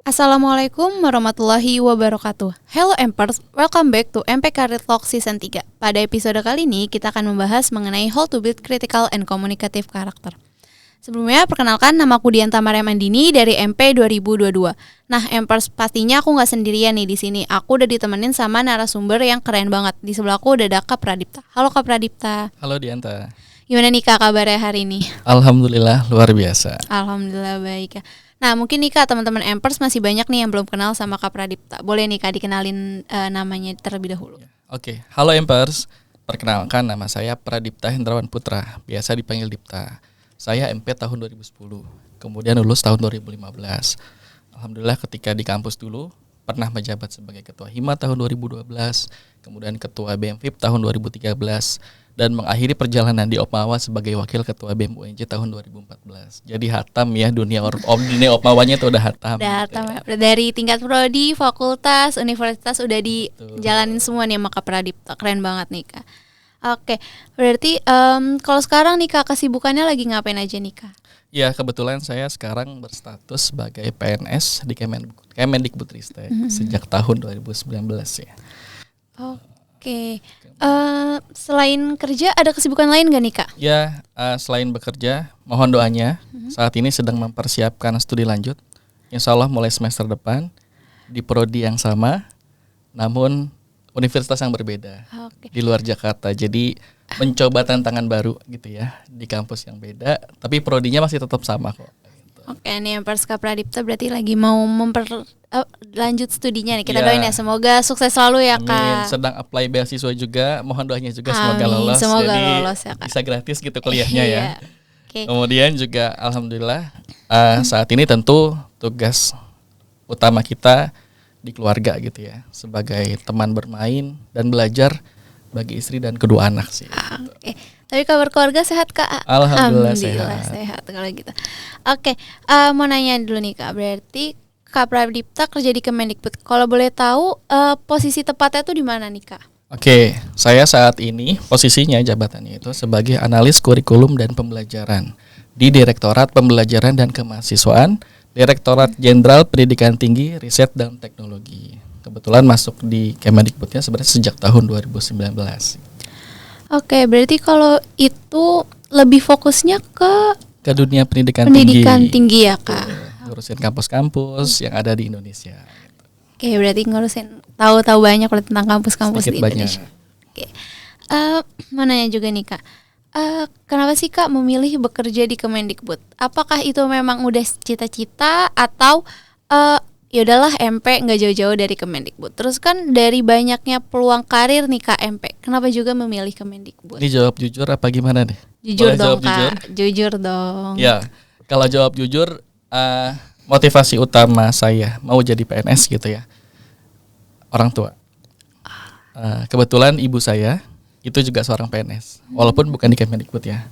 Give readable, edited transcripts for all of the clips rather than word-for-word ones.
Assalamualaikum warahmatullahi wabarakatuh. Hello Empers, welcome back to MP Career Talk Season 3. Pada episode kali ini kita akan membahas mengenai how to build critical and communicative character. Sebelumnya perkenalkan, namaku Dianta Mariam Andini dari MP 2022. Nah Empers, pastinya aku gak sendirian nih di sini. Aku udah ditemenin sama narasumber yang keren banget. Di sebelahku udah ada Kak Pradipta. Halo Kak Pradipta. Halo Dianta. Gimana nih Kak kabarnya hari ini? Alhamdulillah luar biasa. Alhamdulillah baik ya. Nah mungkin nih Kak, teman-teman Empers masih banyak nih yang belum kenal sama Kak Pradipta. Boleh nih Kak dikenalin namanya terlebih dahulu. Oke, halo Empers. Perkenalkan, nama saya Pradipta Hendrawan Putra, biasa dipanggil Dipta. Saya MP tahun 2010, kemudian lulus tahun 2015. Alhamdulillah ketika di kampus dulu pernah menjabat sebagai Ketua Hima tahun 2012, kemudian Ketua BEM-FIP tahun 2013, dan mengakhiri perjalanan di Opmawa sebagai Wakil Ketua BEM UNJ tahun 2014. Jadi hatam ya, dunia Opmawanya itu udah hatam. Udah hatam ya. Dari tingkat prodi, fakultas, universitas udah dijalanin semua nih sama Kak Pradipta. Keren banget nih Kak. Oke, berarti kalau sekarang nih Kak, kesibukannya lagi ngapain aja nih Kak? Ya, kebetulan saya sekarang berstatus sebagai PNS di Kemendikbudristek sejak tahun 2019 ya. Oke. Selain kerja ada kesibukan lain gak nih Kak? Ya, selain bekerja, mohon doanya. Saat ini sedang mempersiapkan studi lanjut. Insya Allah mulai semester depan di prodi yang sama, namun universitas yang berbeda. Di luar Jakarta. Jadi mencoba tantangan baru gitu ya, di kampus yang beda, tapi prodinya masih tetap sama kok. Oke, nih Empers Kak Pradipta berarti lagi mau lanjut studinya nih. Kita doain ya, semoga sukses selalu ya Kak. Amin. Sedang apply beasiswa juga, mohon doanya juga semoga lolos. Semoga jadi lolos ya Kak. bisa gratis gitu kuliahnya ya. Okay. Kemudian juga alhamdulillah saat ini tentu tugas utama kita di keluarga gitu ya, sebagai teman bermain dan belajar bagi istri dan kedua anak sih. Oke. Tapi kabar keluarga sehat Kak? Alhamdulillah sehat kalau gitu. Oke, mau nanya dulu nih Kak. Berarti Kak Pradipta kerja di Kemendikbud. Kalau boleh tahu posisi tepatnya tuh di mana nih Kak? Oke, saya saat ini posisinya jabatannya itu sebagai analis kurikulum dan pembelajaran di Direktorat Pembelajaran dan Kemahasiswaan, Direktorat Jenderal Pendidikan Tinggi, Riset dan Teknologi. Kebetulan masuk di Kemendikbudnya sebenarnya sejak tahun 2019. Oke, berarti kalau itu lebih fokusnya ke dunia pendidikan tinggi ya Kak. Ngurusin kampus-kampus yang ada di Indonesia. Oke, berarti ngurusin tahu banyak tentang kampus-kampus di Indonesia. Oke, mau nanya juga nih Kak. Kenapa sih Kak memilih bekerja di Kemendikbud? Apakah itu memang udah cita-cita atau ya udahlah MP nggak jauh-jauh dari Kemendikbud? Terus kan dari banyaknya peluang karir nih Kak MP, kenapa juga memilih Kemendikbud? Ini jawab jujur apa gimana nih? Jujur dong Kak, jujur dong. Ya, kalau jawab jujur, motivasi utama saya mau jadi PNS gitu ya, orang tua. Kebetulan ibu saya itu juga seorang PNS, walaupun bukan di Kemendikbud ya.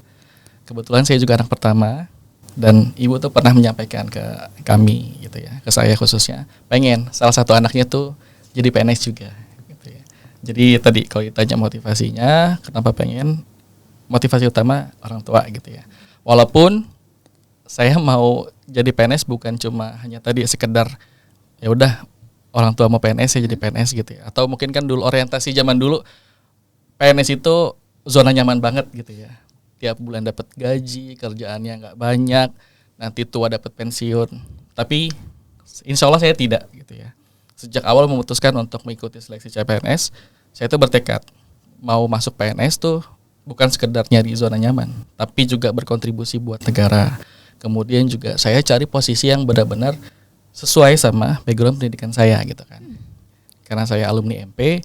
Kebetulan saya juga anak pertama, dan ibu tuh pernah menyampaikan ke kami gitu ya, ke saya khususnya, pengen salah satu anaknya tuh jadi PNS juga gitu ya. Jadi tadi kalau ditanya motivasinya, kenapa pengen, motivasi utama orang tua gitu ya. Walaupun saya mau jadi PNS bukan cuma hanya tadi sekedar ya udah orang tua mau PNS ya jadi PNS gitu ya. Atau mungkin kan dulu orientasi zaman dulu PNS itu zona nyaman banget gitu ya. Tiap bulan dapat gaji, kerjaannya nggak banyak, nanti tua dapat pensiun. Tapi insya Allah saya tidak gitu ya. Sejak awal memutuskan untuk mengikuti seleksi CPNS, saya tuh bertekad mau masuk PNS tuh bukan sekedar nyari zona nyaman, tapi juga berkontribusi buat negara. Kemudian juga saya cari posisi yang benar-benar sesuai sama background pendidikan saya gitu kan. Karena saya alumni MP,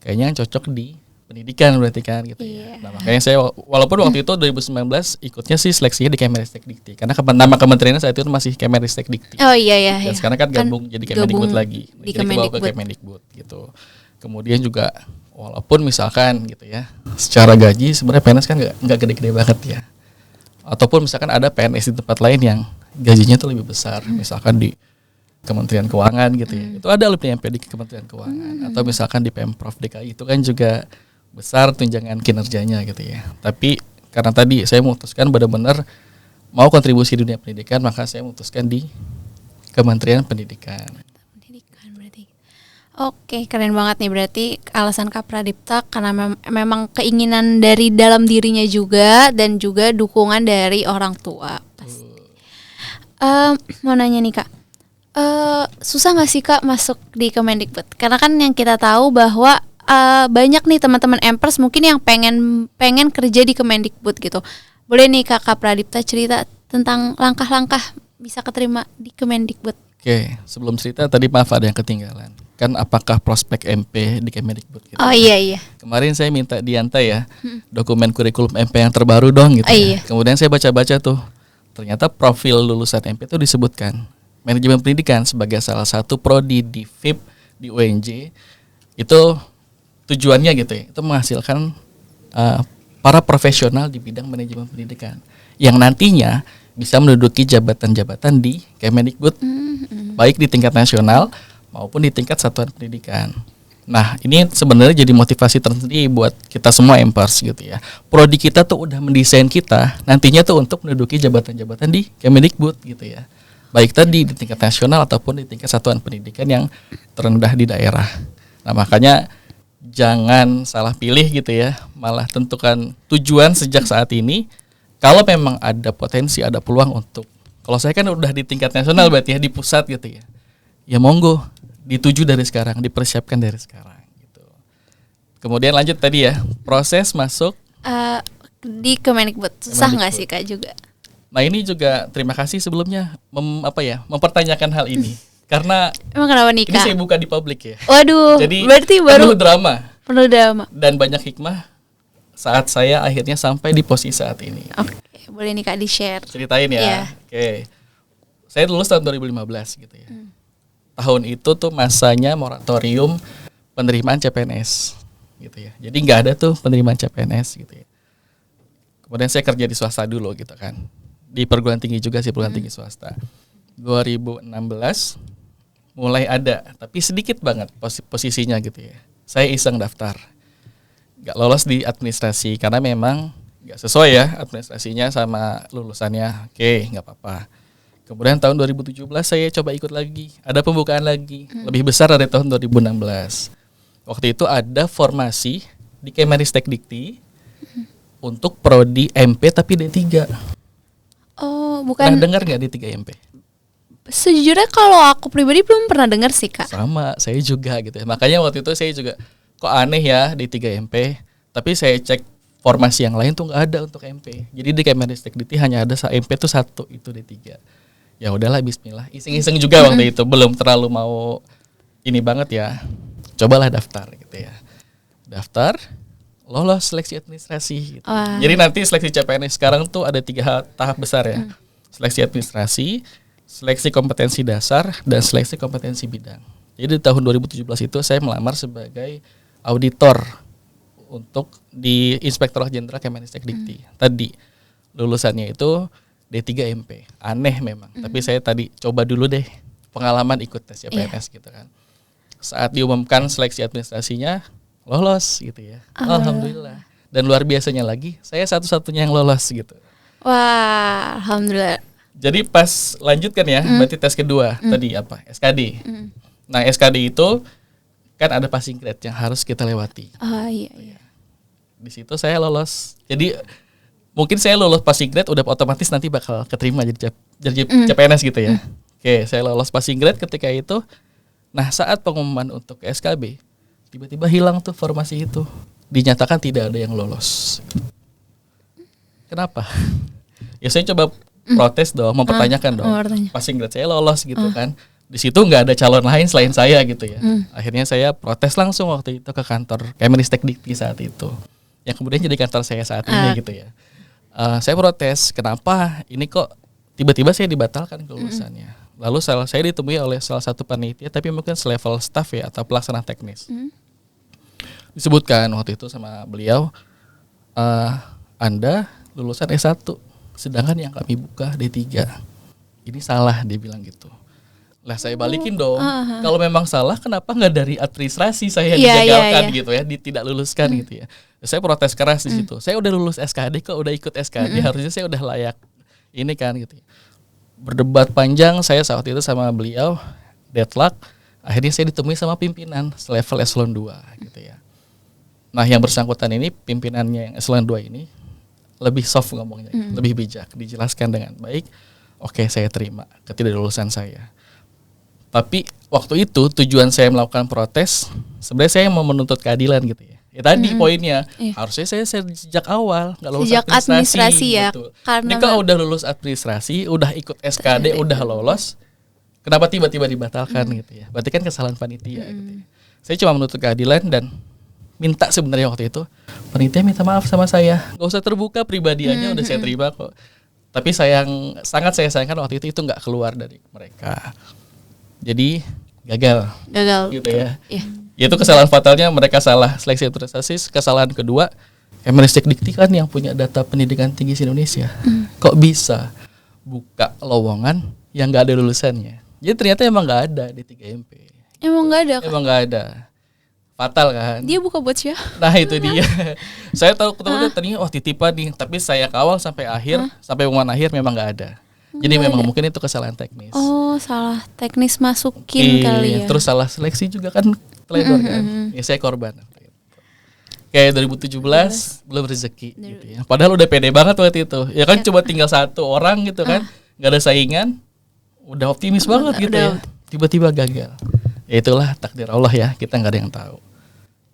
kayaknya yang cocok di pendidikan berarti kan gitu ya. Nah, makanya saya walaupun waktu itu 2019 ikutnya sih seleksinya di Kemenristek Dikti, karena nama kementeriannya saat itu masih Kemenristek Dikti. Oh iya. Dan sekarang kan gabung jadi Kemendikbud lagi. Di jadi kebawa ke Kemendikbud gitu. Kemudian juga walaupun misalkan gitu ya, secara gaji sebenarnya PNS kan nggak gede-gede banget ya. Ataupun misalkan ada PNS di tempat lain yang gajinya tuh lebih besar, misalkan di Kementerian Keuangan gitu ya. Itu ada alumni MP di Kementerian Keuangan, atau misalkan di Pemprov DKI itu kan juga besar tunjangan kinerjanya gitu ya. Tapi karena tadi saya memutuskan benar-benar mau kontribusi di dunia pendidikan, maka saya memutuskan di Kementerian Pendidikan. Pendidikan berarti. Oke, keren banget nih, berarti alasan Kak Pradipta karena memang keinginan dari dalam dirinya juga dan juga dukungan dari orang tua. Mau nanya nih Kak, susah nggak sih Kak masuk di Kemendikbud? Karena kan yang kita tahu bahwa banyak nih teman-teman Empers mungkin yang pengen kerja di Kemendikbud gitu. Boleh nih Kak Pradipta cerita tentang langkah-langkah bisa keterima di Kemendikbud. Oke, sebelum cerita tadi maaf ada yang ketinggalan. Kan apakah prospek MP di Kemendikbud gitu. Oh iya. Kemarin saya minta Dianta ya, dokumen kurikulum MP yang terbaru dong gitu. Iya. Kemudian saya baca-baca tuh. Ternyata profil lulusan MP itu disebutkan manajemen pendidikan sebagai salah satu prodi di FIP di UNJ. Itu tujuannya gitu ya. Itu menghasilkan para profesional di bidang manajemen pendidikan yang nantinya bisa menduduki jabatan-jabatan di Kemendikbud, baik di tingkat nasional maupun di tingkat satuan pendidikan. Nah, ini sebenarnya jadi motivasi tersendiri buat kita semua Empers gitu ya. Prodi kita tuh udah mendesain kita nantinya tuh untuk menduduki jabatan-jabatan di Kemendikbud gitu ya. Baik tadi di tingkat nasional ataupun di tingkat satuan pendidikan yang terendah di daerah. Nah, makanya jangan salah pilih gitu ya. Malah tentukan tujuan sejak saat ini. Kalau memang ada potensi, ada peluang untuk, kalau saya kan udah di tingkat nasional berarti ya di pusat gitu ya. Ya monggo, dituju dari sekarang, dipersiapkan dari sekarang gitu. Kemudian lanjut tadi ya, proses masuk di Kemendikbud. Susah nggak sih Kak juga? Nah ini juga terima kasih sebelumnya mempertanyakan hal ini. Karena emang kenapa nih Kak? Ini saya buka di publik ya. Waduh, jadi berarti baru penuh drama. drama. Dan banyak hikmah saat saya akhirnya sampai di posisi saat ini. Oke, boleh nih Kak di-share. Ceritain ya. Yeah. Oke. Saya lulus tahun 2015 gitu ya. Tahun itu tuh masanya moratorium penerimaan CPNS gitu ya. Jadi nggak ada tuh penerimaan CPNS gitu ya. Kemudian saya kerja di swasta dulu gitu kan. Di perguruan tinggi juga sih, perguruan tinggi swasta. 2016 mulai ada, tapi sedikit banget posisinya gitu ya. Saya iseng daftar. Gak lolos di administrasi karena memang gak sesuai ya administrasinya sama lulusannya. Oke, gak apa-apa. Kemudian tahun 2017 saya coba ikut lagi. Ada pembukaan lagi, lebih besar dari tahun 2016. Waktu itu ada formasi di Kemenristek Dikti untuk prodi MP tapi D3. Oh, bukan. Pernah dengar gak D3 MP? Sejujurnya kalau aku pribadi belum pernah dengar sih Kak. Sama, saya juga gitu ya. Makanya waktu itu saya juga kok aneh ya di 3MP, tapi saya cek formasi yang lain tuh nggak ada untuk MP. Jadi di Kemenristek Dikti hanya ada MP tuh satu, itu D3. Ya udahlah bismillah. Iseng-iseng juga waktu itu, belum terlalu mau ini banget ya. Cobalah daftar gitu ya. Daftar, lolos seleksi administrasi gitu. Jadi nanti seleksi CPNS sekarang tuh ada 3 tahap besar ya. Seleksi administrasi, seleksi kompetensi dasar, dan seleksi kompetensi bidang. Jadi di tahun 2017 itu saya melamar sebagai auditor untuk di Inspektorat Jenderal Kemenristek Dikti. Tadi lulusannya itu D3MP. Aneh memang, tapi saya tadi coba dulu deh pengalaman ikut tes CPNS gitu kan. Saat diumumkan seleksi administrasinya lolos gitu ya. Alhamdulillah. Dan luar biasanya lagi, saya satu-satunya yang lolos gitu. Wah, alhamdulillah. Jadi pas lanjutkan ya, berarti tes kedua tadi apa? SKD. Nah, SKD itu kan ada passing grade yang harus kita lewati. Oh iya. Di situ saya lolos. Jadi mungkin saya lolos passing grade udah otomatis nanti bakal keterima jadi CPNS gitu ya. Oke, saya lolos passing grade ketika itu. Nah, saat pengumuman untuk SKB, tiba-tiba hilang tuh formasi itu. Dinyatakan tidak ada yang lolos. Kenapa? Ya saya coba protes dong, mempertanyakan dong. Passing grade saya lolos gitu kan. Di situ nggak ada calon lain selain saya gitu ya. Akhirnya saya protes langsung waktu itu ke kantor Kemenristek Dikti saat itu, yang kemudian jadi kantor saya saat ini gitu ya. Saya protes, kenapa ini kok tiba-tiba saya dibatalkan kelulusannya. Lalu saya ditemui oleh salah satu panitia, tapi mungkin selevel staff ya atau pelaksana teknis. Disebutkan waktu itu sama beliau, Anda lulusan S1, sedangkan yang kami buka D3. Ini salah, dia bilang gitu. Lah saya balikin dong. Kalau memang salah, kenapa nggak dari administrasi saya digagalkan gitu ya, tidak luluskan gitu ya. Saya protes keras di situ. Saya udah lulus SKD kok, udah ikut SKD, harusnya saya udah layak ini kan gitu. Berdebat panjang saya saat itu sama beliau, deadlock. Akhirnya saya ditemui sama pimpinan level eselon 2 gitu ya. Nah, yang bersangkutan ini pimpinannya yang eselon 2 ini lebih soft ngomongnya, lebih bijak, dijelaskan dengan baik. Oke, saya terima ketidaklulusan saya. Tapi waktu itu tujuan saya melakukan protes, sebenarnya saya mau menuntut keadilan gitu ya. Ya tadi poinnya, harusnya saya sejak awal nggak lulus Sejak administrasi ya, betul. karena Ini kalau udah lulus administrasi, udah ikut SKD, udah lolos, kenapa tiba-tiba dibatalkan gitu ya? Berarti kan kesalahan panitia gitu ya. Saya cuma menuntut keadilan dan minta sebenarnya waktu itu, panitia minta maaf sama saya, nggak usah terbuka pribadiannya, udah saya terima kok. Tapi sangat saya sayangkan waktu itu nggak keluar dari mereka. Jadi gagal gitu ya. Iya. Itu kesalahan fatalnya, mereka salah seleksi administrasi. Kesalahan kedua, Kemendikti kan yang punya data pendidikan tinggi di Indonesia. Kok bisa buka lowongan yang nggak ada lulusannya? Jadi ternyata emang nggak ada di 3MP. Emang nggak ada. Emang nggak ada. Fatal kan? Dia buka buat siapa? Nah itu dia. Saya tahu ketemu dia ternyata titipan nih, tapi saya kawal sampai akhir, sampai pengumuman akhir memang nggak ada. Jadi memang mungkin itu kesalahan teknis. Oh, salah teknis masukin kali ya. Terus salah seleksi juga kan teledor kan. Ya saya korban. Kayak 2017 belum rezeki gitu ya. Padahal udah pede banget waktu itu. Ya kan cuma tinggal satu orang gitu kan. Gak ada saingan. Udah optimis banget gitu ya. Tiba-tiba gagal. Ya itulah takdir Allah ya. Kita gak ada yang tahu.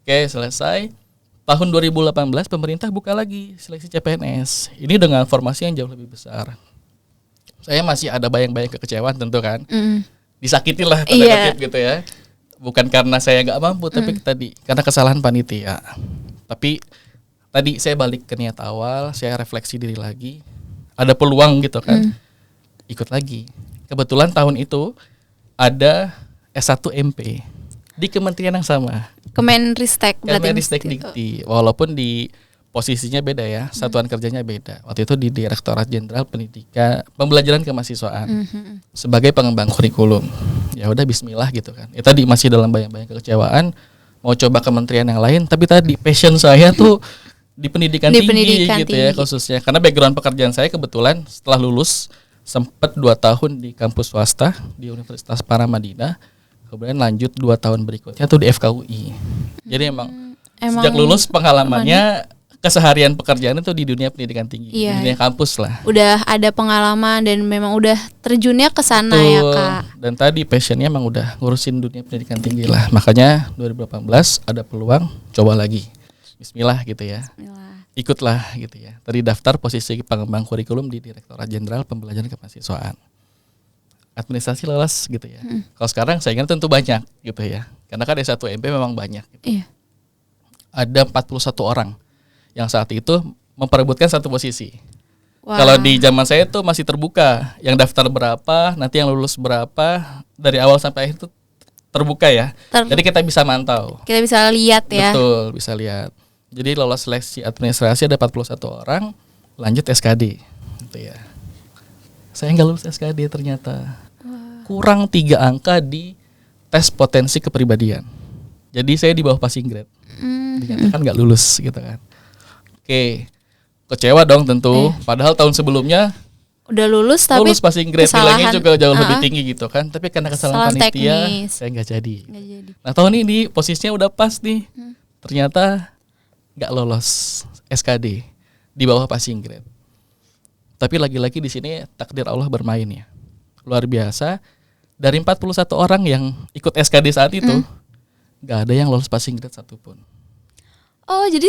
Oke, selesai. Tahun 2018 pemerintah buka lagi seleksi CPNS. Ini dengan formasi yang jauh lebih besar. Saya masih ada bayang-bayang kekecewaan tentu kan. Disakitin lah tanda kutip gitu ya. Bukan karena saya gak mampu, tapi tadi karena kesalahan panitia. Tapi tadi saya balik ke niat awal, saya refleksi diri lagi. Ada peluang gitu kan. Ikut lagi. Kebetulan tahun itu ada S1 MP di kementerian yang sama. Kemenristek Dikti. Walaupun di posisinya beda ya, satuan kerjanya beda. Waktu itu di Direktorat Jenderal Pendidikan Pembelajaran Kemahasiswaan sebagai pengembang kurikulum. Ya udah bismillah gitu kan. Ya tadi masih dalam bayang-bayang kekecewaan, mau coba kementerian yang lain, tapi tadi passion saya tuh di pendidikan tinggi gitu ya khususnya. Karena background pekerjaan saya kebetulan setelah lulus sempat 2 tahun di kampus swasta di Universitas Paramadina. Kemudian lanjut 2 tahun berikutnya tuh di FKUI. Jadi emang sejak lulus pengalamannya keseharian pekerjaan itu di dunia pendidikan tinggi, di dunia kampus lah. Udah ada pengalaman dan memang udah terjunnya ke sana ya Kak. Dan tadi passionnya emang udah ngurusin dunia pendidikan tinggi lah. Makanya 2018 ada peluang coba lagi. Bismillah gitu ya. Ikutlah gitu ya. Tadi daftar posisi pengembang kurikulum di Direktorat Jenderal Pembelajaran Kemahasiswaan. Administrasi lolos gitu ya. Kalau sekarang saya ingat tentu banyak gitu ya. Karena kan S1MP memang banyak gitu. Iya. Ada 41 orang yang saat itu memperebutkan satu posisi. Kalau di zaman saya tuh masih terbuka. Yang daftar berapa, nanti yang lulus berapa, dari awal sampai akhir itu terbuka ya. Jadi kita bisa mantau. Kita bisa lihat ya. Betul, bisa lihat. Jadi lolos seleksi administrasi ada 41 orang, lanjut SKD gitu ya. Saya nggak lulus SKD ternyata. Kurang 3 angka di tes potensi kepribadian. Jadi saya di bawah passing grade. Dinyatakan nggak lulus gitu kan. Oke, kecewa dong tentu. Padahal tahun sebelumnya udah lulus tapi passing grade, nilainya juga jauh lebih tinggi gitu kan. Tapi karena kesalahan panitia, saya nggak jadi. Nah tahun ini posisinya udah pas nih. Ternyata nggak lolos SKD di bawah passing grade. Tapi lagi-lagi di sini takdir Allah bermain ya. Luar biasa. Dari 41 orang yang ikut SKD saat itu, nggak ada yang lolos passing grade satupun. Oh, jadi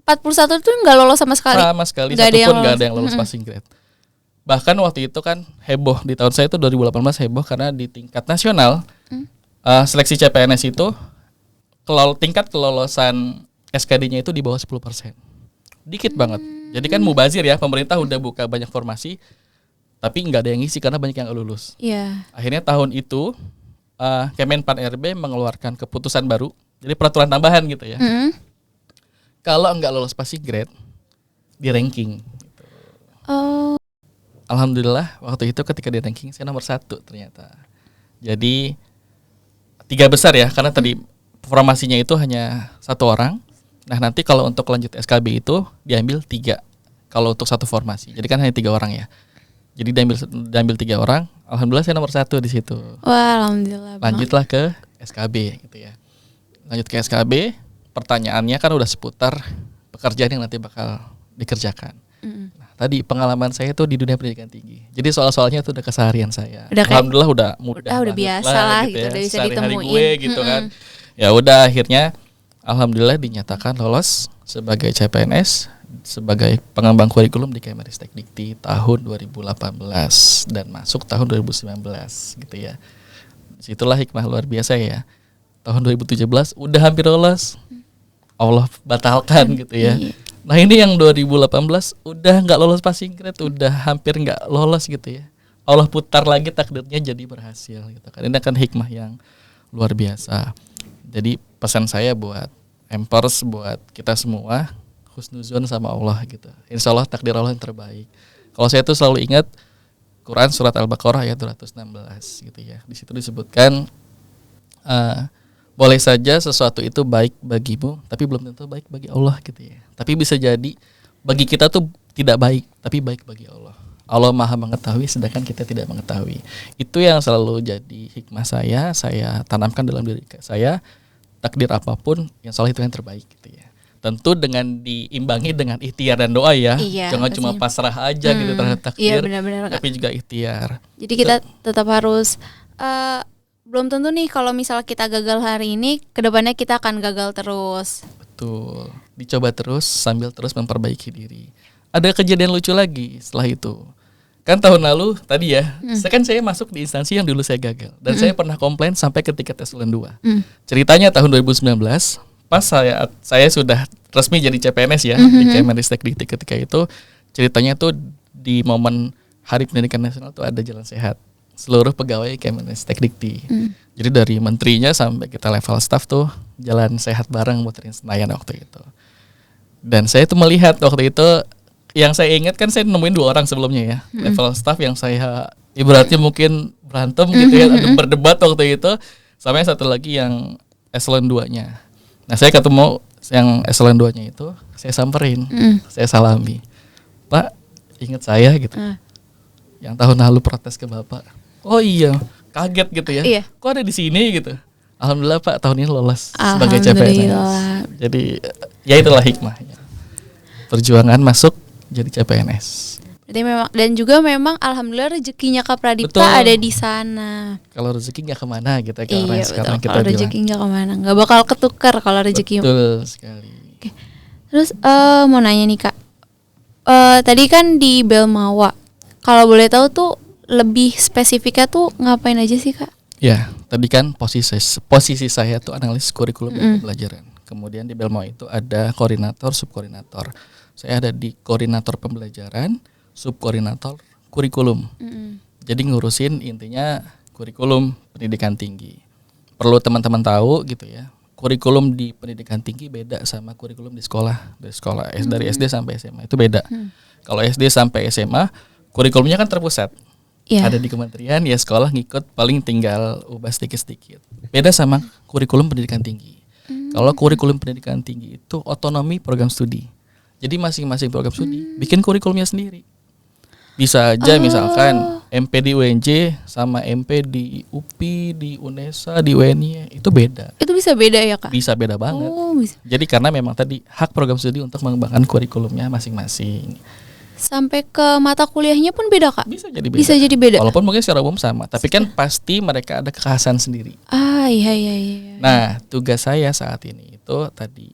41 itu nggak lolos sama sekali? Sama sekali, satupun nggak ada yang lolos passing grade. Bahkan waktu itu kan heboh, di tahun saya itu 2018 heboh karena di tingkat nasional, seleksi CPNS itu, tingkat kelolosan SKD-nya itu di bawah 10%. Dikit banget. Jadi kan mubazir ya, pemerintah udah buka banyak formasi, tapi nggak ada yang ngisi karena banyak yang nggak lulus. Iya. Akhirnya tahun itu Kemenpan RB mengeluarkan keputusan baru, jadi peraturan tambahan gitu ya. Kalau nggak lolos passing grade, di ranking. Gitu. Oh. Alhamdulillah waktu itu ketika di ranking saya nomor 1 ternyata. Jadi 3 besar ya, karena tadi formasinya itu hanya 1 orang. Nah nanti kalau untuk lanjut SKB itu diambil 3 kalau untuk satu formasi. Jadi kan hanya 3 orang ya. Jadi diambil 3 orang, alhamdulillah saya nomor 1 di situ. Wah, alhamdulillah. Lanjutlah ke SKB gitu ya. Lanjut ke SKB, pertanyaannya kan udah seputar pekerjaan yang nanti bakal dikerjakan. Nah, tadi pengalaman saya tuh di dunia pendidikan tinggi. Jadi soal-soalnya itu udah keseharian saya. Alhamdulillah udah mudah udah biasa lah gitu ya. udah bisa Sehari-hari ditemuin. gue gitu kan. Ya udah akhirnya alhamdulillah dinyatakan lolos sebagai CPNS, sebagai pengembang kurikulum di Kemenristek Dikti tahun 2018 dan masuk tahun 2019 gitu ya. Situlah hikmah luar biasa ya. Tahun 2017 udah hampir lolos, Allah batalkan gitu ya. Nah ini yang 2018 udah nggak lolos passing grade, udah hampir nggak lolos gitu ya. Allah putar lagi takdirnya jadi berhasil gitu kan. Ini akan hikmah yang luar biasa. Jadi pesan saya buat Empers, buat kita semua, husnuzon sama Allah gitu. Insya Allah takdir Allah yang terbaik. Kalau saya tuh selalu ingat Quran surat Al-Baqarah ayat 216 gitu ya. Di situ disebutkan boleh saja sesuatu itu baik bagimu, tapi belum tentu baik bagi Allah gitu ya. Tapi bisa jadi bagi kita tuh tidak baik, tapi baik bagi Allah. Allah Maha mengetahui sedangkan kita tidak mengetahui. Itu yang selalu jadi hikmah saya tanamkan dalam diri saya. Takdir apapun yang salah itu yang terbaik gitu ya. Tentu dengan diimbangi dengan ikhtiar dan doa ya. Iya, jangan cuma pasrah aja gitu terhadap takdir. Iya, benar-benar, tapi juga ikhtiar. Jadi kita tetap harus belum tentu nih kalau misal kita gagal hari ini, kedepannya kita akan gagal terus. Betul. Dicoba terus sambil terus memperbaiki diri. Ada kejadian lucu lagi setelah itu. Kan tahun lalu tadi ya, saya masuk di instansi yang dulu saya gagal. Dan saya pernah komplain sampai ketika tes ulen 2. Ceritanya tahun 2019, pas saya sudah resmi jadi CPNS ya, di Kemenristek Dikti ketika itu, ceritanya tuh di momen Hari Pendidikan Nasional tuh ada jalan sehat. Seluruh pegawai Kemenristek Dikti. Jadi dari menterinya sampai kita level staff tuh jalan sehat bareng muterin Senayan waktu itu. Dan saya tuh melihat waktu itu, yang saya ingat kan saya nemuin 2 orang sebelumnya ya, level staff yang saya ibaratnya mungkin berantem gitu ya, atau berdebat waktu itu, sama yang satu lagi yang eselon 2-nya. Nah saya ketemu yang eselon 2-nya itu, saya samperin, saya salami, Pak ingat saya gitu, yang tahun lalu protes ke Bapak. Oh iya, kaget gitu ya, kok ada di sini gitu. Alhamdulillah Pak tahun ini lolos sebagai CPNS. Jadi ya itulah hikmahnya, perjuangan masuk jadi CPNS. Berarti memang alhamdulillah rezekinya Kak Pradipta ada di sana. Kalau rezeki nggak kemana gitu ya, iya, sekarang kita kalau rezeki nggak kemana, nggak bakal ketukar kalau rezeki. Betul sekali. Oke. Terus mau nanya nih Kak, tadi kan di Belmawa, kalau boleh tahu tuh lebih spesifiknya tuh ngapain aja sih Kak? Ya, tadi kan posisi saya tuh analis kurikulum dan pembelajaran. Kemudian di Belmawa itu ada koordinator, subkoordinator. Saya ada di koordinator pembelajaran, subkoordinator kurikulum. Jadi ngurusin intinya kurikulum pendidikan tinggi. Perlu teman-teman tahu gitu ya. Kurikulum di pendidikan tinggi beda sama kurikulum di sekolah. Dari SD sampai SMA itu beda. Kalau SD sampai SMA, kurikulumnya kan terpusat. Ada di kementerian, ya sekolah ngikut paling tinggal ubah sedikit-sedikit. Beda sama kurikulum pendidikan tinggi. Kalau kurikulum pendidikan tinggi itu otonomi program studi. Jadi masing-masing program studi bikin kurikulumnya sendiri. Bisa aja misalkan MP di UNJ sama MP di UPI, di UNESA, di UNY itu beda. Itu bisa beda ya Kak? Bisa beda banget. Bisa. Jadi karena memang tadi hak program studi untuk mengembangkan kurikulumnya masing-masing. Sampai ke mata kuliahnya pun beda Kak? Bisa jadi beda. Walaupun mungkin secara umum sama, tapi kan pasti mereka ada kekhasan sendiri. Iya. Nah, tugas saya saat ini itu tadi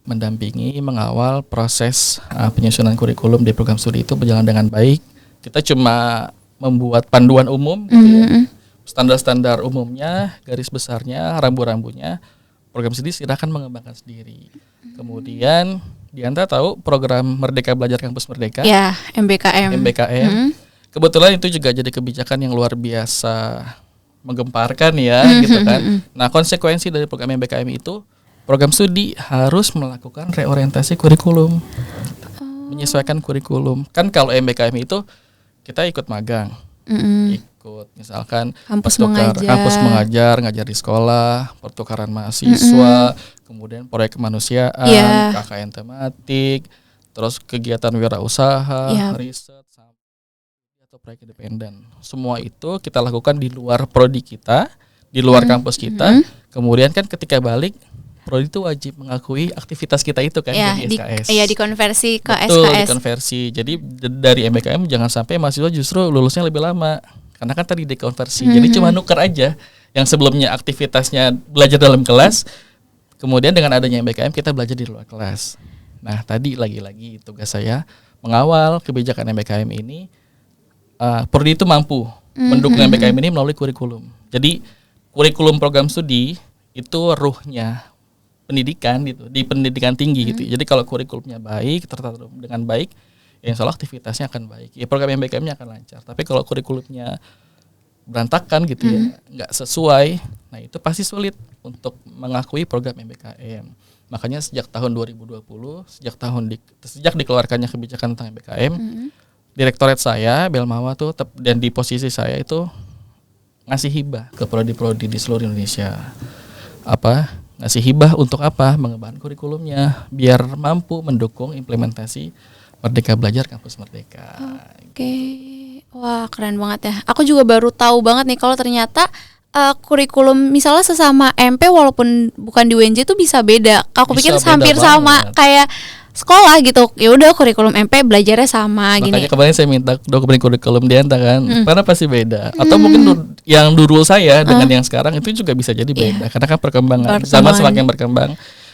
mendampingi, mengawal proses penyusunan kurikulum di program studi itu berjalan dengan baik. Kita cuma membuat panduan umum gitu ya. Standar-standar umumnya, garis besarnya, rambu-rambunya. Program studi silakan mengembangkan sendiri. Kemudian Dianta tahu program Merdeka Belajar Kampus Merdeka? Ya, MBKM. Kebetulan itu juga jadi kebijakan yang luar biasa menggemparkan ya gitu kan. Nah, konsekuensi dari program MBKM itu program studi harus melakukan reorientasi kurikulum, menyesuaikan kurikulum. Kan kalau MBKM itu kita ikut magang, ikut misalkan kampus mengajar, ngajar di sekolah, pertukaran mahasiswa, kemudian proyek kemanusiaan, KKN tematik, terus kegiatan wirausaha, riset, atau proyek independen. Semua itu kita lakukan di luar prodi kita, di luar kampus kita. Kemudian kan ketika balik, prodi itu wajib mengakui aktivitas kita itu kan Ya, jadi SKS. dikonversi ke Betul, SKS. dikonversi. Jadi dari MBKM jangan sampai mahasiswa justru lulusnya lebih lama. Karena kan tadi dikonversi. Jadi cuma nuker aja. Yang sebelumnya aktivitasnya belajar dalam kelas, kemudian dengan adanya MBKM kita belajar di luar kelas. Nah, tadi lagi-lagi tugas saya mengawal kebijakan MBKM ini. Prodi itu mampu mendukung MBKM ini melalui kurikulum. Jadi kurikulum program studi itu ruhnya pendidikan gitu, di pendidikan tinggi gitu. Jadi kalau kurikulumnya baik, tertata dengan baik, ya insya Allah aktivitasnya akan baik. Ya program MBKM-nya akan lancar. Tapi kalau kurikulumnya berantakan gitu ya, nggak sesuai, nah itu pasti sulit untuk mengakui program MBKM. Makanya sejak tahun 2020, sejak dikeluarkannya kebijakan tentang MBKM, direktorat saya Belmawa tuh dan di posisi saya itu ngasih hibah ke prodi-prodi di seluruh Indonesia. Ngasih hibah untuk apa? Mengembangkan kurikulumnya biar mampu mendukung implementasi Merdeka Belajar Kampus Merdeka. Oke. Wah, keren banget ya. Aku juga baru tahu banget nih kalau ternyata kurikulum misalnya sesama MP walaupun bukan di UNJ tuh bisa beda. Aku pikir hampir sama kayak sekolah gitu. Ya udah kurikulum MP belajarnya sama. Makanya gini. kemarin saya minta dokumen kurikulum Dianta kan, karena pasti beda. Atau mungkin yang dulu saya dengan yang sekarang itu juga bisa jadi beda. Karena kan perkembangan zaman semakin berkembang.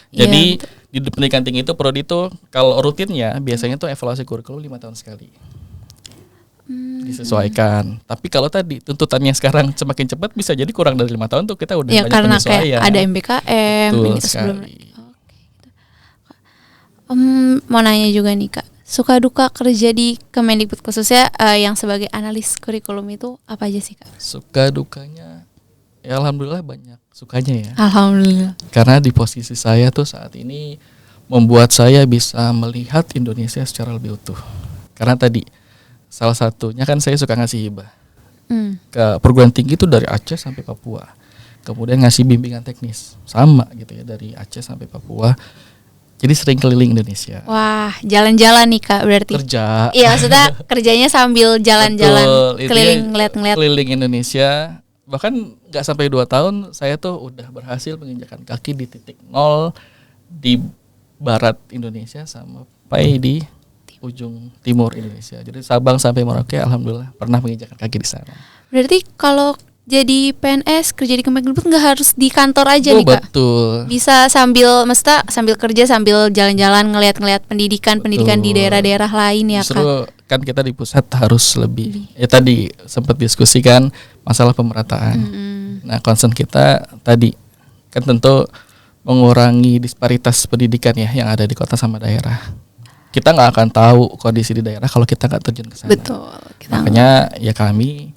Jadi di pendidikan tinggi itu prodi itu kalau rutinnya biasanya tuh evaluasi kurikulum 5 tahun sekali. Disesuaikan. Tapi kalau tadi tuntutannya sekarang semakin cepat bisa jadi kurang dari 5 tahun tuh kita udah ya, banyak karena penyesuaian. kayak ada MBKM Betul sebelumnya. Mau nanya juga nih Kak, suka duka kerja di Kemendikbud khususnya yang sebagai analis kurikulum itu apa aja sih Kak? Suka dukanya ya alhamdulillah banyak sukanya ya. Alhamdulillah. Karena di posisi saya tuh saat ini membuat saya bisa melihat Indonesia secara lebih utuh. Karena tadi salah satunya kan saya suka ngasih hibah ke perguruan tinggi itu dari Aceh sampai Papua. Kemudian ngasih bimbingan teknis sama gitu ya dari Aceh sampai Papua. Jadi sering keliling Indonesia. Wah, jalan-jalan nih Kak berarti. Kerja. Iya, maksudnya kerjanya sambil jalan-jalan keliling ngeliat-ngeliat. Keliling Indonesia. Bahkan nggak sampai 2 tahun saya tuh udah berhasil menginjakan kaki di titik 0 di barat Indonesia sampai di ujung timur Indonesia. Jadi Sabang sampai Merauke alhamdulillah pernah menginjakan kaki di sana. Berarti kalau jadi PNS kerja di Kemendikbud nggak harus di kantor aja nih Kak? Betul. Bisa sambil kerja sambil jalan-jalan ngeliat-ngeliat pendidikan di daerah-daerah lain ya Kak? Justru kan kita di pusat harus lebih. Ya tadi sempat diskusikan masalah pemerataan. Nah concern kita tadi kan tentu mengurangi disparitas pendidikan ya yang ada di kota sama daerah. Kita nggak akan tahu kondisi di daerah kalau kita nggak terjun ke sana. Betul. Makanya ya kami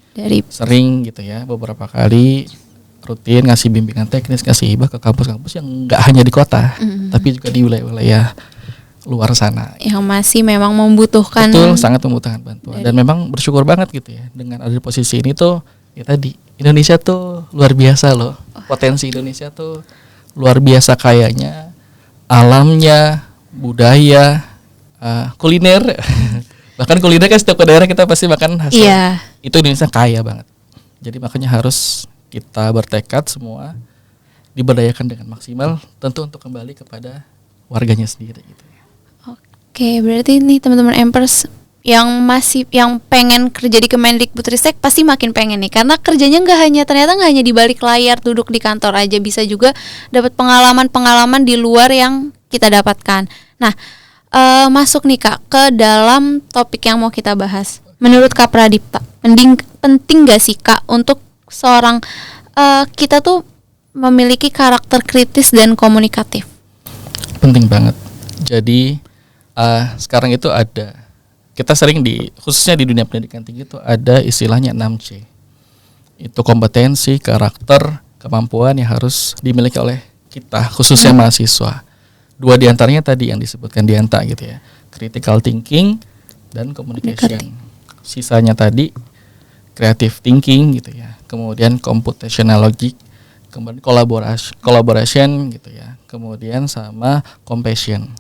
sering gitu ya beberapa kali rutin ngasih bimbingan teknis, ngasih hibah ke kampus-kampus yang nggak hanya di kota, tapi juga di wilayah-wilayah luar sana. Yang masih memang membutuhkan. Betul, sangat membutuhkan bantuan. Dan memang bersyukur banget gitu ya dengan ada di posisi ini tuh ya tadi Indonesia tuh luar biasa loh. Potensi Indonesia tuh luar biasa kayanya, alamnya, budaya, kuliner. Bahkan kuliner kan setiap daerah kita pasti makan hasil. Iya. Itu Indonesia kaya banget. Jadi makanya harus kita bertekad semua diberdayakan dengan maksimal, tentu untuk kembali kepada warganya sendiri gitu. Oke, berarti nih teman-teman Empers yang pengen kerja di Kemendikbudristek pasti makin pengen nih, karena kerjanya ternyata nggak hanya di balik layar duduk di kantor aja, bisa juga dapat pengalaman di luar yang kita dapatkan. Nah, masuk nih Kak ke dalam topik yang mau kita bahas. Menurut Kak Pradipta, penting gak sih Kak untuk seorang kita tuh memiliki karakter kritis dan komunikatif? Penting banget. Jadi sekarang itu kita sering khususnya di dunia pendidikan tinggi itu ada istilahnya 6C. Itu kompetensi, karakter, kemampuan yang harus dimiliki oleh kita khususnya mahasiswa. 2 diantaranya tadi yang disebutkan Dianta gitu ya, critical thinking dan communication. Sisanya tadi creative thinking gitu ya, kemudian computational logic, kemudian collaboration gitu ya, kemudian sama compassion.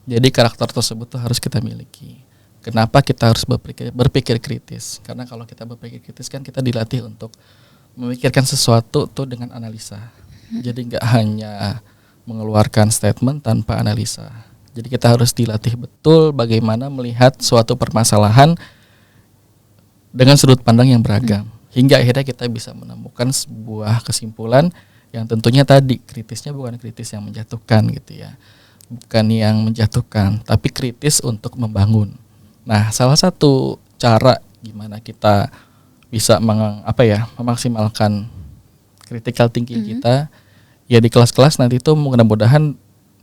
Jadi karakter tersebut tuh harus kita miliki. Kenapa kita harus berpikir kritis? Karena kalau kita berpikir kritis kan kita dilatih untuk memikirkan sesuatu tuh dengan analisa. Jadi nggak hanya mengeluarkan statement tanpa analisa. Jadi kita harus dilatih betul bagaimana melihat suatu permasalahan dengan sudut pandang yang beragam. Hingga akhirnya kita bisa menemukan sebuah kesimpulan yang tentunya tadi kritisnya bukan kritis yang menjatuhkan gitu ya. Bukan yang menjatuhkan, tapi kritis untuk membangun. Nah, salah satu cara gimana kita bisa memaksimalkan critical thinking kita ya di kelas-kelas nanti tuh mudah-mudahan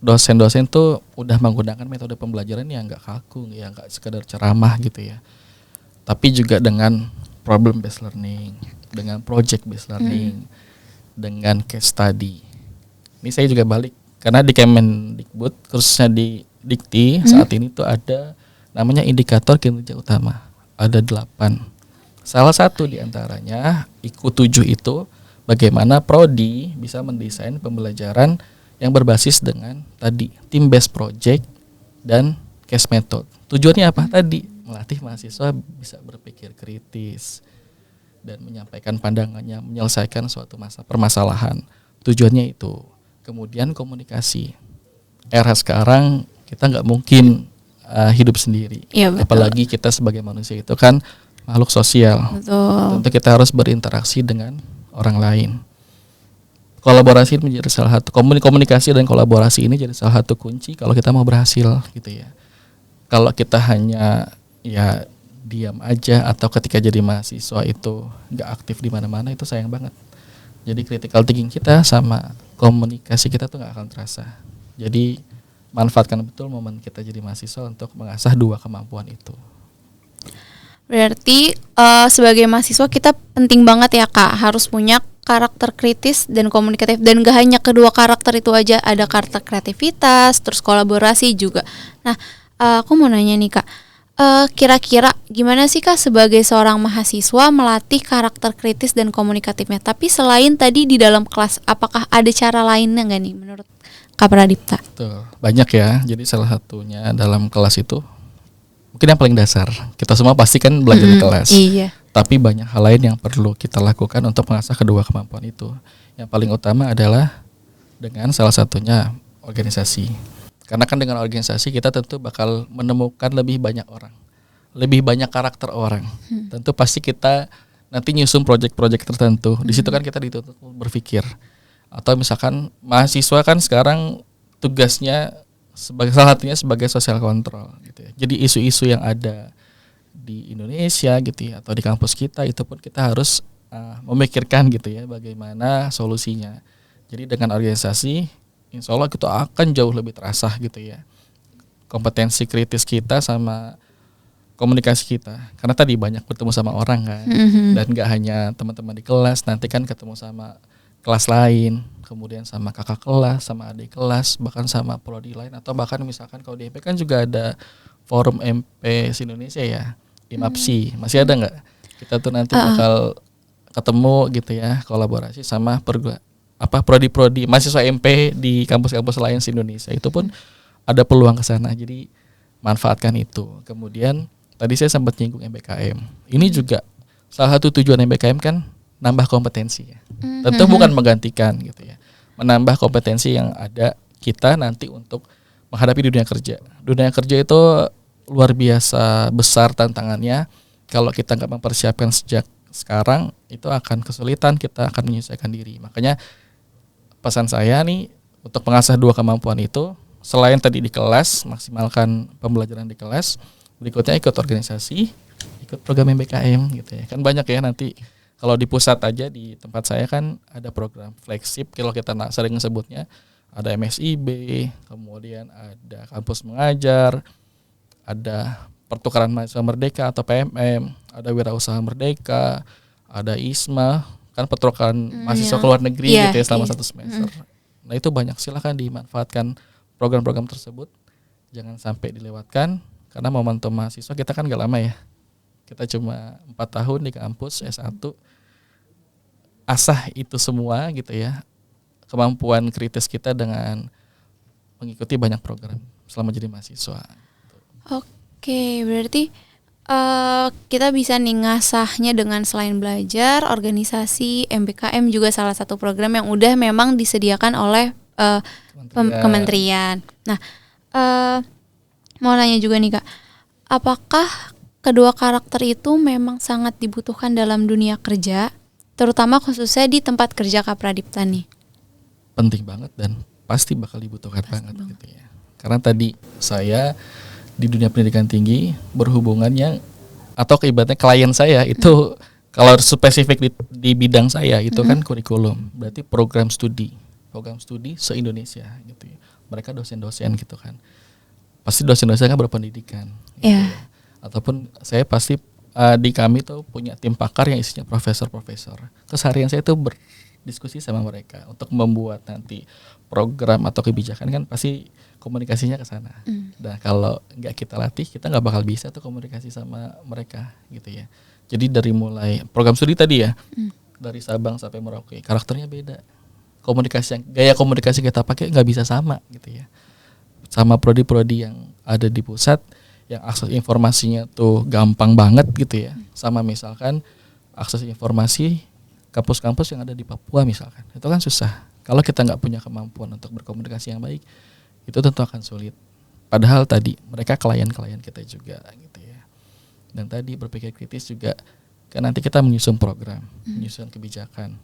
dosen-dosen tuh udah menggunakan metode pembelajaran yang enggak kaku, ya enggak sekedar ceramah gitu ya. Tapi juga dengan problem based learning, dengan project based learning, dengan case study. Ini saya juga balik karena di Kemendikbud khususnya di Dikti saat ini tuh ada namanya indikator kinerja utama. Ada 8. Salah satu di antaranya IQ7 itu bagaimana prodi bisa mendesain pembelajaran yang berbasis dengan tadi team based project dan case method. Tujuannya apa tadi? Melatih mahasiswa bisa berpikir kritis dan menyampaikan pandangannya, menyelesaikan suatu permasalahan. Tujuannya itu. Kemudian komunikasi. Era sekarang kita nggak mungkin hidup sendiri. Ya, apalagi kita sebagai manusia itu kan makhluk sosial. Betul. Tentu kita harus berinteraksi dengan orang lain. Kolaborasi menjadi salah satu komunikasi dan kolaborasi ini jadi salah satu kunci kalau kita mau berhasil gitu ya. Kalau kita hanya ya diam aja atau ketika jadi mahasiswa itu nggak aktif di mana-mana itu sayang banget. Jadi critical thinking kita sama komunikasi kita tuh nggak akan terasa. Jadi manfaatkan betul momen kita jadi mahasiswa untuk mengasah 2 kemampuan itu. Berarti sebagai mahasiswa kita penting banget ya Kak, harus punya karakter kritis dan komunikatif, dan gak hanya kedua karakter itu aja, ada karakter kreativitas, terus kolaborasi juga. Nah, aku mau nanya nih Kak, kira-kira gimana sih Kak sebagai seorang mahasiswa melatih karakter kritis dan komunikatifnya? Tapi selain tadi di dalam kelas, apakah ada cara lainnya nggak nih menurut Kak Pradipta? Tuh, banyak ya. Jadi salah satunya dalam kelas itu mungkin yang paling dasar. Kita semua pasti kan belajar di kelas. Iya. Tapi banyak hal lain yang perlu kita lakukan untuk mengasah kedua kemampuan itu. Yang paling utama adalah dengan salah satunya organisasi. Karena kan dengan organisasi kita tentu bakal menemukan lebih banyak orang, lebih banyak karakter orang. Tentu pasti kita nanti nyusun proyek-proyek tertentu. Di situ kan kita dituntut berpikir. Atau misalkan mahasiswa kan sekarang tugasnya sebagai salah satunya sebagai social control gitu ya. Jadi isu-isu yang ada di Indonesia gitu ya atau di kampus kita itu pun kita harus memikirkan gitu ya bagaimana solusinya. Jadi dengan organisasi insya Allah kita akan jauh lebih terasa gitu ya kompetensi kritis kita sama komunikasi kita, karena tadi banyak bertemu sama orang kan, dan nggak hanya teman-teman di kelas, nanti kan ketemu sama kelas lain, kemudian sama kakak kelas, sama adik kelas, bahkan sama prodi lain, atau bahkan misalkan kalau di MP kan juga ada forum MP Indonesia ya, IMAPSI, masih ada nggak? Kita tuh nanti bakal ketemu gitu ya, kolaborasi sama prodi-prodi mahasiswa MP di kampus-kampus lain di Indonesia, itu pun ada peluang ke sana, jadi manfaatkan itu. Kemudian tadi saya sempat nyinggung MBKM, ini juga salah satu tujuan MBKM kan nambah kompetensi ya. Tentu bukan menggantikan gitu ya, menambah kompetensi yang ada kita nanti untuk menghadapi dunia kerja. Dunia kerja itu luar biasa besar tantangannya. Kalau kita nggak mempersiapkan sejak sekarang, itu akan kesulitan, kita akan menyesuaikan diri. Makanya pesan saya nih untuk mengasah dua kemampuan itu, selain tadi di kelas, maksimalkan pembelajaran di kelas, berikutnya ikut organisasi, ikut program MBKM gitu ya. Kan banyak ya nanti kalau di pusat aja di tempat saya kan ada program flagship, kalau kita sering sebutnya ada MSIB, kemudian ada kampus mengajar, ada pertukaran mahasiswa merdeka atau PMM, ada wirausaha merdeka, ada ISMA, kan pertukaran mahasiswa ke luar negeri gitu ya selama 1 semester. Nah itu banyak, silakan dimanfaatkan program-program tersebut, jangan sampai dilewatkan karena momentum mahasiswa kita kan gak lama ya, kita cuma 4 tahun di kampus S1, asah itu semua gitu ya, kemampuan kritis kita dengan mengikuti banyak program selama jadi mahasiswa. Oke, berarti kita bisa nih ngasahnya dengan selain belajar, organisasi, MBKM juga salah satu program yang udah memang disediakan oleh kementerian. Nah, mau nanya juga nih Kak, apakah kedua karakter itu memang sangat dibutuhkan dalam dunia kerja, terutama khususnya di tempat kerja Kak Pradipta nih? Penting banget dan pasti bakal dibutuhkan banget gitu ya. Karena tadi saya di dunia pendidikan tinggi berhubungannya atau ibaratnya klien saya itu kalau spesifik di bidang saya itu kan kurikulum, berarti program studi se-Indonesia gitu ya. Mereka dosen-dosen gitu kan. Pasti dosen-dosen kan berpendidikan. Gitu ya. Ataupun saya pasti di kami tuh punya tim pakar yang isinya profesor-profesor. Keseharian saya tuh berdiskusi sama mereka untuk membuat nanti program atau kebijakan kan pasti komunikasinya ke sana. Nah kalau nggak kita latih kita nggak bakal bisa tuh komunikasi sama mereka gitu ya. Jadi dari mulai program studi tadi ya, dari Sabang sampai Merauke karakternya beda. Gaya komunikasi kita pakai nggak bisa sama gitu ya. Sama prodi-prodi yang ada di pusat yang akses informasinya tuh gampang banget gitu ya. Sama misalkan akses informasi kampus-kampus yang ada di Papua misalkan, itu kan susah. Kalau kita nggak punya kemampuan untuk berkomunikasi yang baik, itu tentu akan sulit. Padahal tadi mereka klien-klien kita juga gitu ya. Dan tadi berpikir kritis juga, kan nanti kita menyusun program, menyusun kebijakan.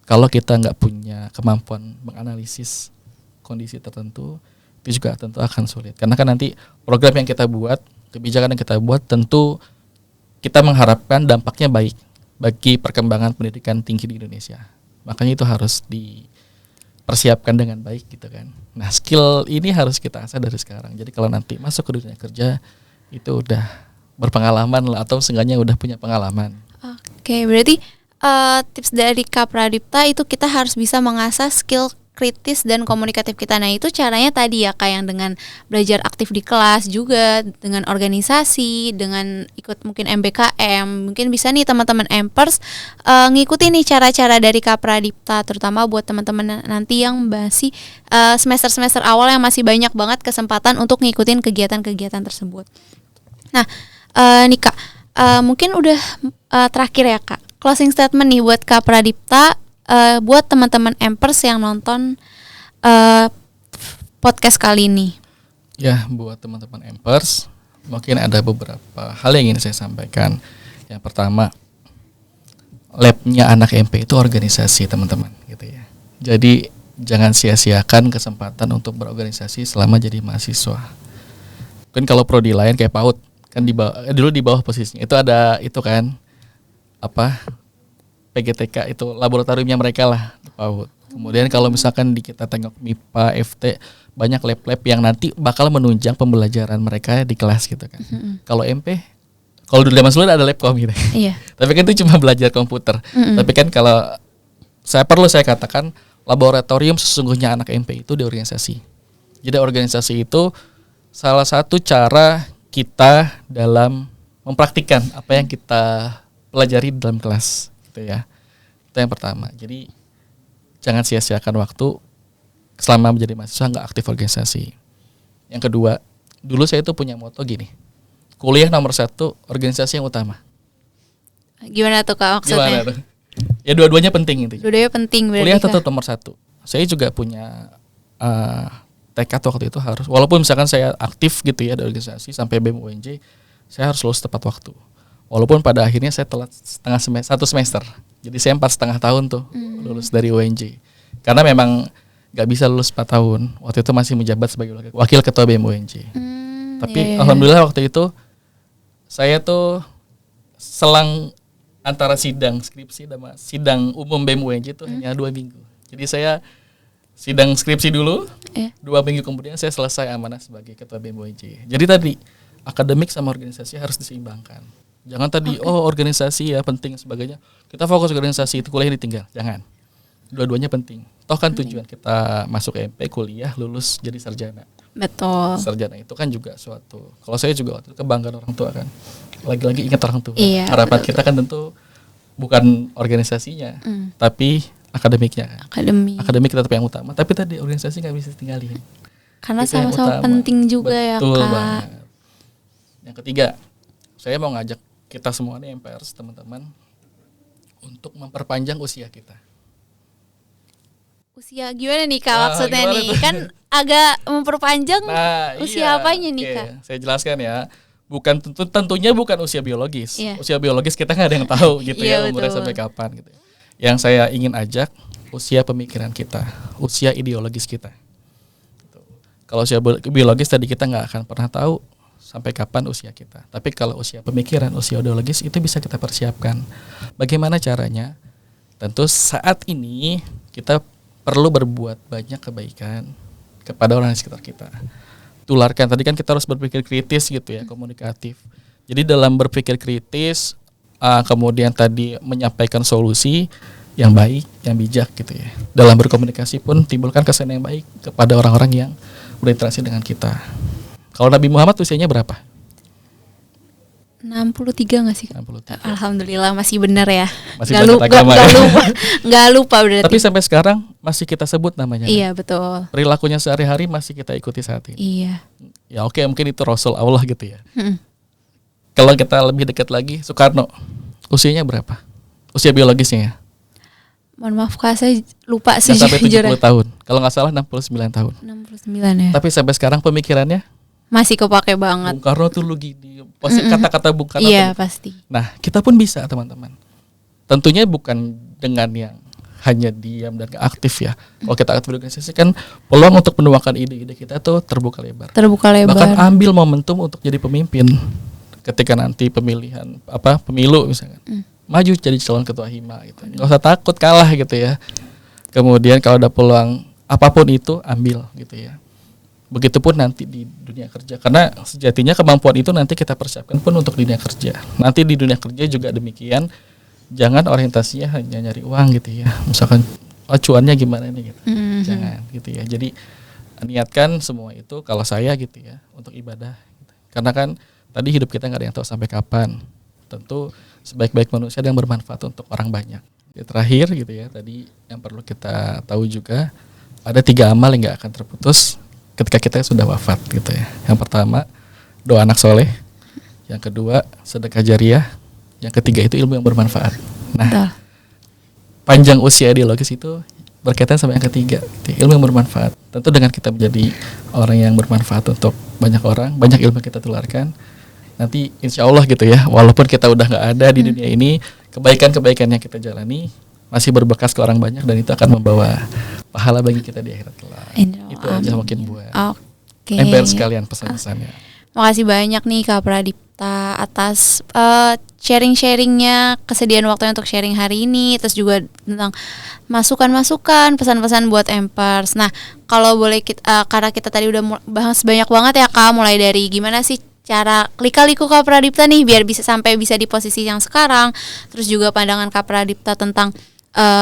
Kalau kita nggak punya kemampuan menganalisis kondisi tertentu, itu juga tentu akan sulit. Karena kan nanti program yang kita buat, kebijakan yang kita buat, tentu kita mengharapkan dampaknya baik bagi perkembangan pendidikan tinggi di Indonesia. Makanya itu harus dipersiapkan dengan baik gitu kan. Nah skill ini harus kita asah dari sekarang. Jadi kalau nanti masuk ke dunia kerja itu udah berpengalaman lah, atau seenggaknya udah punya pengalaman. Oke, berarti tips dari Kak Pradipta itu kita harus bisa mengasah skill kritis dan komunikatif kita. Nah itu caranya tadi ya Kak, yang dengan belajar aktif di kelas juga, dengan organisasi, dengan ikut mungkin MBKM. Mungkin bisa nih teman-teman Ampers ngikutin nih cara-cara dari Kak Pradipta, terutama buat teman-teman nanti yang masih semester-semester awal yang masih banyak banget kesempatan untuk ngikutin kegiatan-kegiatan tersebut. Nah nih Kak, mungkin udah terakhir ya Kak, closing statement nih buat Kak Pradipta, buat teman-teman Ampers yang nonton podcast kali ini. Ya, buat teman-teman Ampers, mungkin ada beberapa hal yang ingin saya sampaikan. Yang pertama, labnya anak MP itu organisasi teman-teman, gitu ya. Jadi jangan sia-siakan kesempatan untuk berorganisasi selama jadi mahasiswa. Mungkin kalau prodi lain kayak PAUD, kan dulu di bawah posisinya itu ada itu kan PGTK itu laboratoriumnya mereka lah di PAUD. Kemudian kalau misalkan kita tengok MIPA, FT, banyak lab-lab yang nanti bakal menunjang pembelajaran mereka di kelas gitu kan. Kalau MP, kalau dulu zaman dulu ada labcom gitu. Iya. Tapi kan itu cuma belajar komputer. Tapi kan kalau saya katakan laboratorium sesungguhnya anak MP itu di organisasi. Jadi organisasi itu salah satu cara kita dalam mempraktikkan apa yang kita pelajari dalam kelas gitu ya. Itu yang pertama. Jadi jangan sia-siakan waktu selama menjadi mahasiswa nggak aktif organisasi. Yang kedua, dulu saya itu punya moto gini, kuliah nomor 1, organisasi yang utama. Gimana tuh Kak maksudnya? Gimana tuh? Ya dua-duanya penting itu. Dua-duanya penting berarti. Kuliah tetap nomor 1. Saya juga punya tekad waktu itu harus, walaupun misalkan saya aktif gitu ya di organisasi sampai BEM UNJ, saya harus lulus tepat waktu. Walaupun pada akhirnya saya telat satu semester. Jadi saya 4,5 tahun tuh lulus dari UNJ. Karena memang gak bisa lulus 4 tahun. Waktu itu masih menjabat sebagai wakil ketua BEM UNJ. Tapi alhamdulillah waktu itu saya tuh selang antara sidang skripsi dan sidang umum BEM UNJ itu hanya 2 minggu. Jadi saya sidang skripsi dulu, 2 minggu kemudian saya selesai amanah sebagai ketua BEM UNJ. Jadi tadi akademik sama organisasi harus diseimbangkan. Jangan tadi organisasi ya penting sebagainya, kita fokus organisasi, itu kuliah ditinggal. Jangan. Dua-duanya penting. Toh kan tujuan kita masuk MP, kuliah, lulus jadi sarjana. Betul. Sarjana itu kan juga suatu, kalau saya juga waktu itu kebanggaan orang tua kan. Lagi-lagi ingat orang tua. Iya, harapan kita kan tentu bukan organisasinya, tapi akademiknya. Akademik tetap yang utama, tapi tadi organisasi nggak bisa tinggalin. Karena itu sama-sama penting juga. Betul ya Kak. Banget. Yang ketiga, saya mau ngajak kita semua nih MPers, teman-teman, untuk memperpanjang usia kita. Usia gimana nih Kak maksudnya nih? Tuh? Kan agak memperpanjang usia apanya nih Kak? Saya jelaskan ya. Bukan tentunya bukan usia biologis. Iya. Usia biologis kita nggak ada yang tahu gitu Iya, ya umurnya betul. sampai kapan gitu. Yang saya ingin ajak usia pemikiran kita, usia ideologis kita. Gitu. Kalau usia biologis tadi kita nggak akan pernah tahu sampai kapan usia kita. Tapi kalau usia pemikiran, usia ideologis itu bisa kita persiapkan. Bagaimana caranya? Tentu saat ini kita perlu berbuat banyak kebaikan kepada orang di sekitar kita. Tularkan, tadi kan kita harus berpikir kritis gitu ya, komunikatif. Jadi dalam berpikir kritis, kemudian tadi menyampaikan solusi yang baik, yang bijak gitu ya. Dalam berkomunikasi pun timbulkan kesan yang baik kepada orang-orang yang berinteraksi dengan kita. Kalau Nabi Muhammad usianya berapa? 63 nggak sih? 63. Alhamdulillah masih benar ya. Masih Nggak banyak agama ya. nggak lupa berarti. Tapi sampai sekarang masih kita sebut namanya. Iya betul. Perilakunya sehari-hari masih kita ikuti saat ini. Iya. Ya oke, mungkin itu Rasul Allah gitu ya. Mm-mm. Kalau kita lebih dekat lagi, Soekarno usianya berapa? Usia biologisnya ya? Mohon maaf Kak, saya lupa sih Nggak sampai 70 jujur. tahun. Kalau nggak salah 69 tahun. 69 ya. Tapi sampai sekarang pemikirannya Masih kepake banget. Bung Karno tuh lu gini. Pasti kata-kata Bung Karno. Iya tuh. pasti. Nah, kita pun bisa teman-teman. Tentunya bukan dengan yang hanya diam dan gak aktif ya. Kalau kita aktif berorganisasi kan peluang untuk menuangkan ide-ide kita tuh terbuka lebar. Terbuka lebar. Bahkan ambil momentum untuk jadi pemimpin ketika nanti pemilihan pemilu misalkan. Maju jadi calon ketua hima gitu. Nggak usah takut kalah gitu ya. Kemudian kalau ada peluang apapun itu ambil gitu ya. Begitupun nanti di dunia kerja, karena sejatinya kemampuan itu nanti kita persiapkan pun untuk dunia kerja. Nanti di dunia kerja juga demikian, jangan orientasinya hanya nyari uang gitu ya. Misalkan cuannya gimana nih gitu, jangan gitu ya. Jadi niatkan semua itu kalau saya gitu ya untuk ibadah. Gitu. Karena kan tadi hidup kita nggak ada yang tahu sampai kapan. Tentu sebaik-baik manusia yang bermanfaat untuk orang banyak. Ya, terakhir gitu ya, tadi yang perlu kita tahu juga ada 3 amal yang nggak akan terputus ketika kita sudah wafat gitu ya. Yang pertama doa anak soleh, yang kedua sedekah jariah, yang ketiga itu ilmu yang bermanfaat. Nah, Betul. panjang usia ideologis itu berkaitan sama yang ketiga, gitu, ilmu yang bermanfaat. Tentu dengan kita menjadi orang yang bermanfaat untuk banyak orang, banyak ilmu yang kita tularkan, nanti insya Allah gitu ya, walaupun kita udah nggak ada di dunia ini, kebaikan-kebaikan yang kita jalani masih berbekas ke orang banyak dan itu akan membawa pahala bagi kita di akhirat kelak. Itu aja mungkin buat MPR sekalian pesan-pesannya. Makasih banyak nih Kak Pradipta atas sharing-sharingnya, kesediaan waktunya untuk sharing hari ini, terus juga tentang masukan-masukan, pesan-pesan buat Empers. Nah, kalau boleh karena kita tadi udah bahas banyak banget ya Kak, mulai dari gimana sih cara lika-liku Kak Pradipta nih biar bisa di posisi yang sekarang, terus juga pandangan Kak Pradipta tentang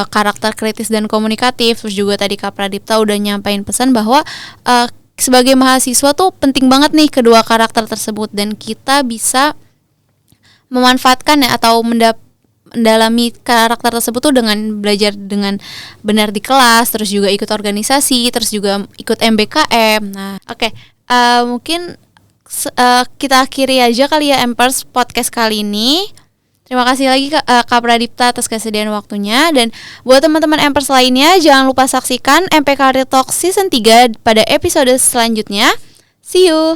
karakter kritis dan komunikatif, terus juga tadi Kak Pradipta udah nyampain pesan bahwa sebagai mahasiswa tuh penting banget nih kedua karakter tersebut dan kita bisa memanfaatkan ya atau mendalami karakter tersebut tuh dengan belajar dengan benar di kelas, terus juga ikut organisasi, terus juga ikut MBKM. Nah, oke. Mungkin kita akhiri aja kali ya Empers podcast kali ini. Terima kasih lagi Kak Pradipta atas kesediaan waktunya. Dan buat teman-teman Empers lainnya, jangan lupa saksikan MP Career Talk Season 3 pada episode selanjutnya. See you!